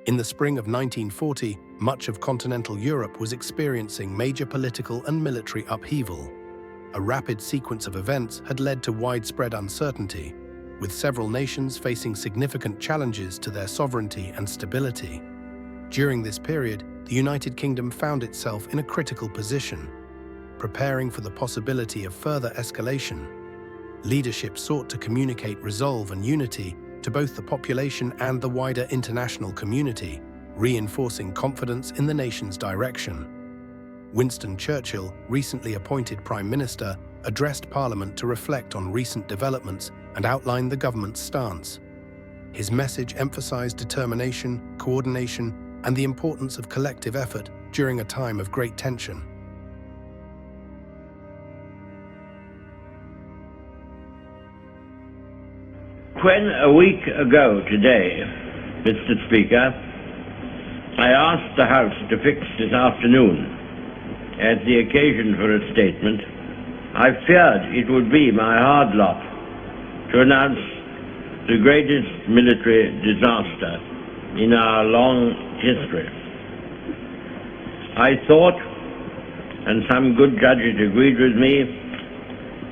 In the spring of 1940, much of continental Europe was experiencing major political and military upheaval. A rapid sequence of events had led to widespread uncertainty, with several nations facing significant challenges to their sovereignty and stability. During this period, the United Kingdom found itself in a critical position, preparing for the possibility of further escalation. Leadership sought to communicate resolve and unity to both the population and the wider international community, reinforcing confidence in the nation's direction. Winston Churchill, recently appointed Prime Minister, addressed Parliament to reflect on recent developments and outline the government's stance. His message emphasized determination, coordination, and the importance of collective effort during a time of great tension. When a week ago today, Mr. Speaker, I asked the House to fix this afternoon as the occasion for a statement, I feared it would be my hard lot to announce the greatest military disaster in our long history. I thought, and some good judges agreed with me,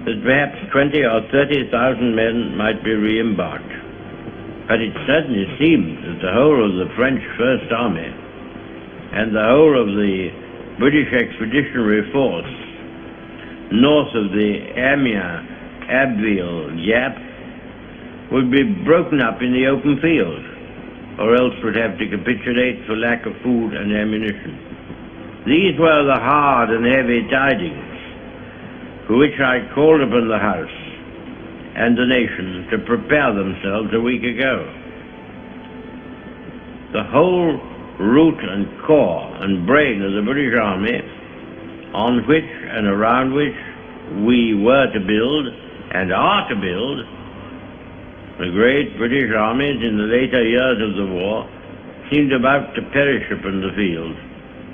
that perhaps 20 or 30,000 men might be re-embarked. But it certainly seemed that the whole of the French First Army and the whole of the British Expeditionary Force north of the Amiens-Abbeville gap would be broken up in the open field, or else would have to capitulate for lack of food and ammunition. These were the hard and heavy tidings for which I called upon the House and the nation to prepare themselves a week ago. The whole root and core and brain of the British Army, on which and around which we were to build and are to build the great British armies in the later years of the war, seemed about to perish upon the field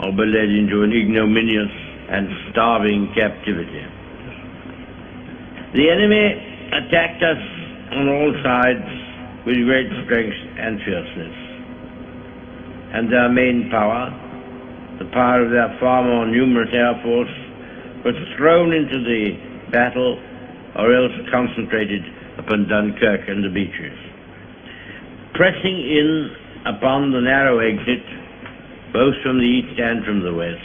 or be led into an ignominious and starving captivity. The enemy attacked us on all sides with great strength and fierceness, and their main power, the power of their far more numerous air force, was thrown into the battle or else concentrated upon Dunkirk and the beaches. Pressing in upon the narrow exit, both from the east and from the west,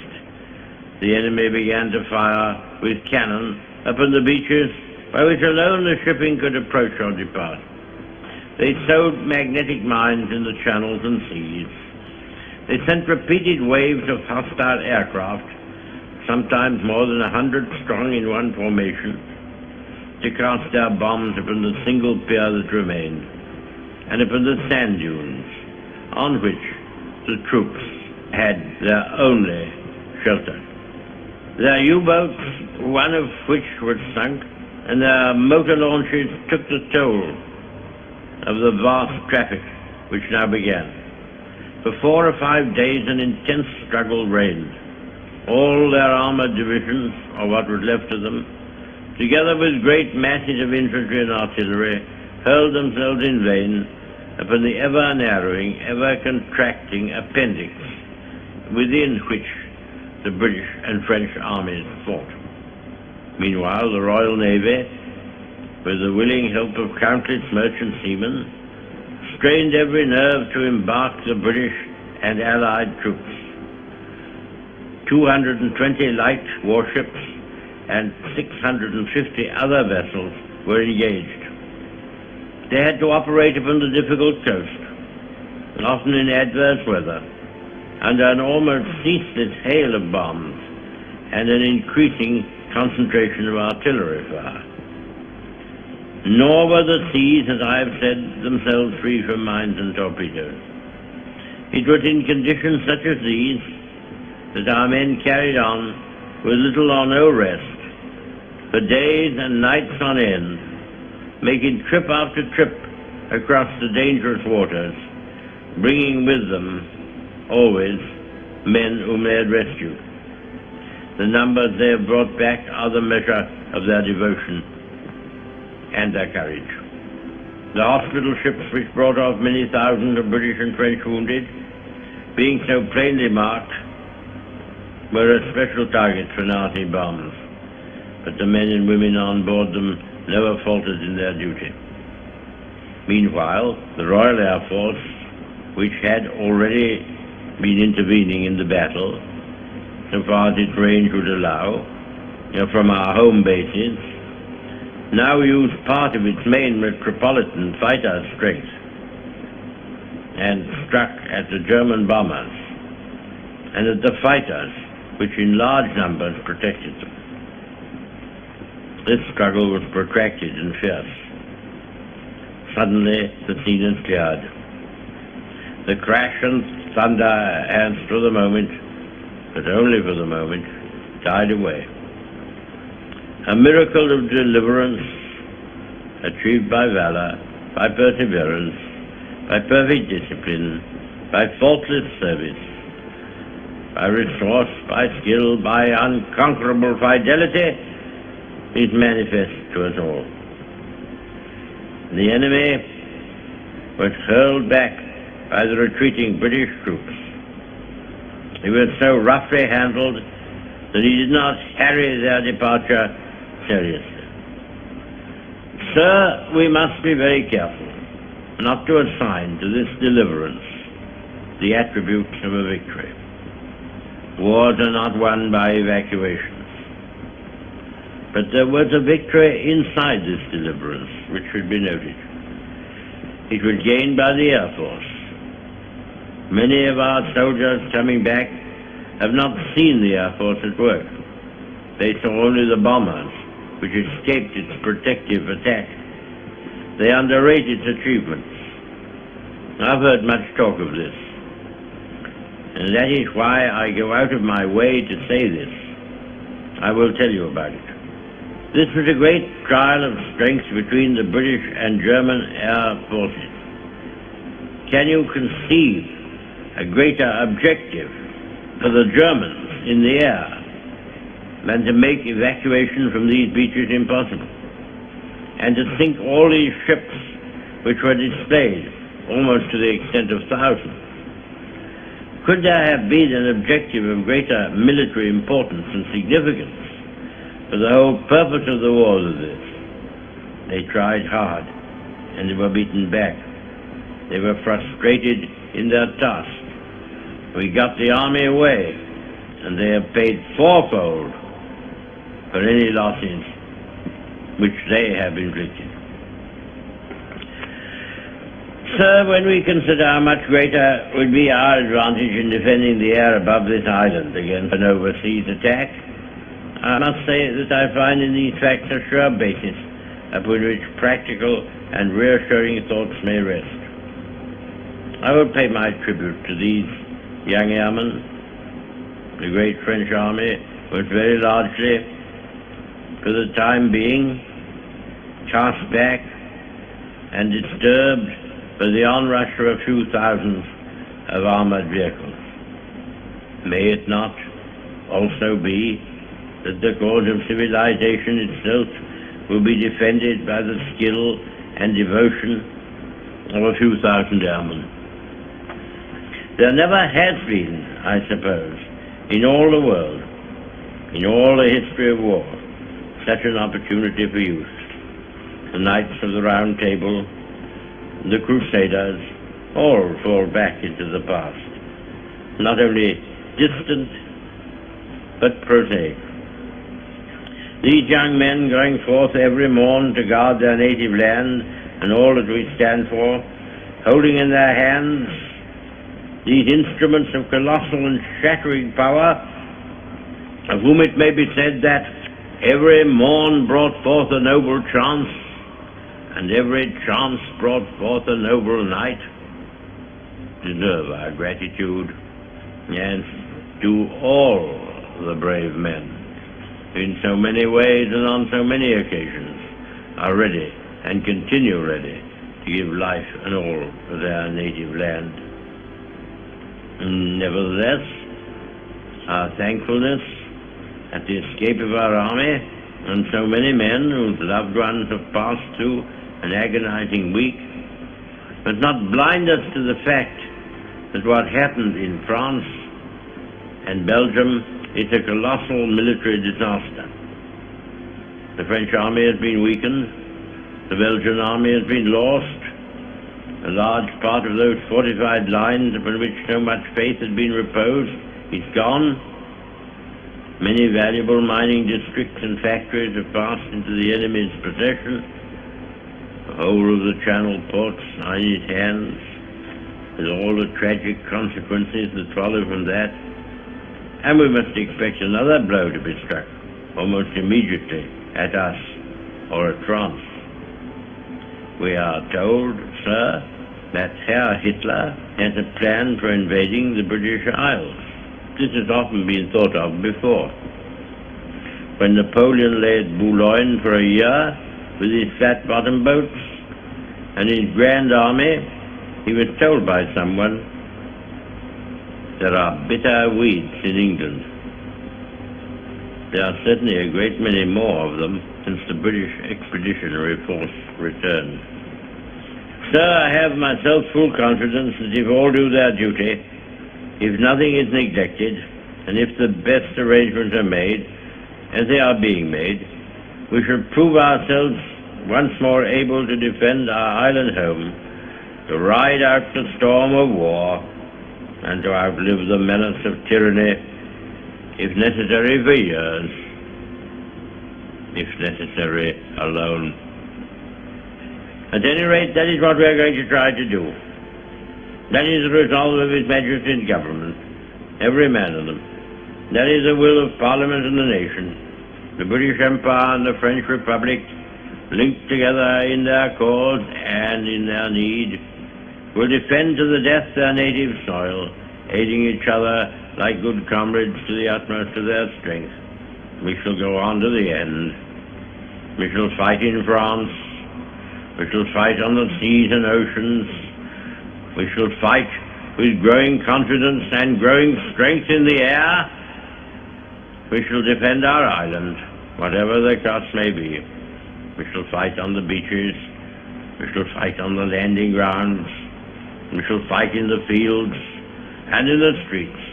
the enemy began to fire with cannon upon the beaches by which alone the shipping could approach or depart. They sowed magnetic mines in the channels and seas. They sent repeated waves of hostile aircraft, sometimes more than 100 strong in one formation, to cast their bombs upon the single pier that remained, and upon the sand dunes on which the troops had their only shelter. Their U-boats, one of which was sunk, and their motor launches took the toll of the vast traffic which now began. For 4 or 5 days an intense struggle reigned. All their armored divisions, or what was left of them, together with great masses of infantry and artillery, hurled themselves in vain upon the ever-narrowing, ever-contracting appendix within which the British and French armies fought. Meanwhile, the Royal Navy, with the willing help of countless merchant seamen, strained every nerve to embark the British and Allied troops. 220 light warships and 650 other vessels were engaged. They had to operate upon the difficult coast, and often in adverse weather, under an almost ceaseless hail of bombs and an increasing concentration of artillery fire. Nor were the seas, as I have said, themselves free from mines and torpedoes. It was in conditions such as these that our men carried on with little or no rest, for days and nights on end, making trip after trip across the dangerous waters, bringing with them always men whom they had rescued. The numbers they have brought back are the measure of their devotion and their courage. The hospital ships which brought off many thousands of British and French wounded being so plainly marked, were a special target for Nazi bombs, but the men and women on board them never faltered in their duty. Meanwhile, the Royal Air Force, which had already been intervening in the battle, so far as its range would allow, from our home bases, now used part of its main metropolitan fighter strength and struck at the German bombers and at the fighters, which in large numbers protected them. This struggle was protracted and fierce. Suddenly, the scene is cleared. The crash and thunder has, for the moment, but only for the moment, died away. A miracle of deliverance achieved by valor, by perseverance, by perfect discipline, by faultless service, by resource, by skill, by unconquerable fidelity, is manifest to us all. The enemy was hurled back by the retreating British troops. He was so roughly handled that he did not harry their departure seriously. Sir, we must be very careful not to assign to this deliverance the attributes of a victory. Wars are not won by evacuations. But there was a victory inside this deliverance, which should be noted. It was gained by the Air Force. Many of our soldiers coming back have not seen the Air Force at work. They saw only the bombers, which escaped its protective attack. They underrate its achievements. I've heard much talk of this, and that is why I go out of my way to say this. I will tell you about it. This was a great trial of strength between the British and German air forces. Can you conceive a greater objective for the Germans in the air than to make evacuation from these beaches impossible, and to sink all these ships which were displayed almost to the extent of thousands? Could there have been an objective of greater military importance and significance for the whole purpose of the war than this? They tried hard, and they were beaten back. They were frustrated in their task. We got the army away, and they have paid fourfold for any losses which they have inflicted. Sir, when we consider how much greater would be our advantage in defending the air above this island against an overseas attack, I must say that I find in these facts a sure basis upon which practical and reassuring thoughts may rest. I will pay my tribute to these young airmen. The great French army was very largely, for the time being, cast back and disturbed by the onrush of a few thousands of armored vehicles. May it not also be that the cause of civilization itself will be defended by the skill and devotion of a few thousand airmen? There never has been, I suppose, in all the world, in all the history of war, such an opportunity for youth. The Knights of the Round Table, the Crusaders, all fall back into the past, not only distant, but prosaic. These young men going forth every morn to guard their native land and all that we stand for, holding in their hands these instruments of colossal and shattering power, of whom it may be said that every morn brought forth a noble chance, and every chance brought forth a noble night, deserve our gratitude, and to all the brave men in so many ways and on so many occasions are ready and continue ready to give life and all for their native land. Nevertheless, our thankfulness at the escape of our army and so many men whose loved ones have passed through an agonizing week must not blind us to the fact that what happened in France and Belgium is a colossal military disaster. The French army has been weakened, the Belgian army has been lost, a large part of those fortified lines upon which so much faith had been reposed is gone. Many valuable mining districts and factories have passed into the enemy's possession. The whole of the Channel ports are in his hands, with all the tragic consequences that follow from that. And we must expect another blow to be struck, almost immediately, at us or at France. We are told, sir, that Herr Hitler has a plan for invading the British Isles. This has often been thought of before. When Napoleon lay at Boulogne for a year with his flat-bottom boats and his grand army, he was told by someone, there are bitter weeds in England. There are certainly a great many more of them since the British expeditionary force returned. Sir, I have myself full confidence that if all do their duty, if nothing is neglected, and if the best arrangements are made, as they are being made, we shall prove ourselves once more able to defend our island home, to ride out the storm of war, and to outlive the menace of tyranny, if necessary for years, if necessary alone. At any rate, that is what we are going to try to do. That is the resolve of His Majesty's government, every man of them. That is the will of Parliament and the nation. The British Empire and the French Republic, linked together in their cause and in their need, will defend to the death their native soil, aiding each other like good comrades to the utmost of their strength. We shall go on to the end. We shall fight in France. We shall fight on the seas and oceans. We shall fight with growing confidence and growing strength in the air. We shall defend our island, whatever the cost may be. We shall fight on the beaches. We shall fight on the landing grounds. We shall fight in the fields and in the streets.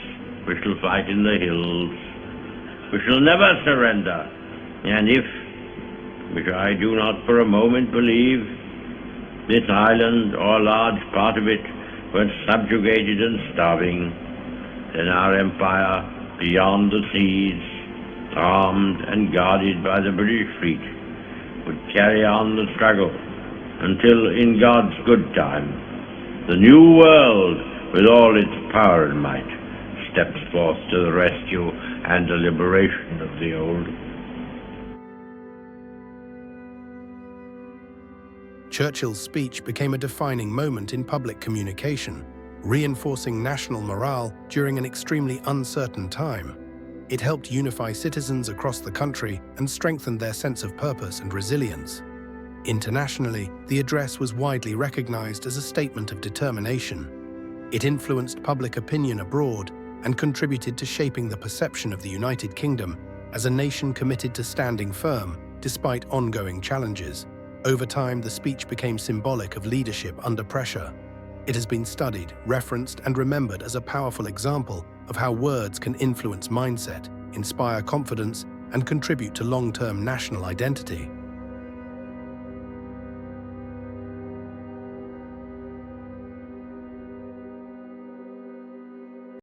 We shall fight in the hills. We shall never surrender. And if, which I do not for a moment believe, this island or a large part of it were subjugated and starving, then our empire beyond the seas, armed and guarded by the British fleet, would carry on the struggle until, in God's good time, the new world, with all its power and might, steps forth to the rescue and the liberation of the old. Churchill's speech became a defining moment in public communication, reinforcing national morale during an extremely uncertain time. It helped unify citizens across the country and strengthened their sense of purpose and resilience. Internationally, the address was widely recognized as a statement of determination. It influenced public opinion abroad and contributed to shaping the perception of the United Kingdom as a nation committed to standing firm despite ongoing challenges. Over time, the speech became symbolic of leadership under pressure. It has been studied, referenced, and remembered as a powerful example of how words can influence mindset, inspire confidence, and contribute to long-term national identity.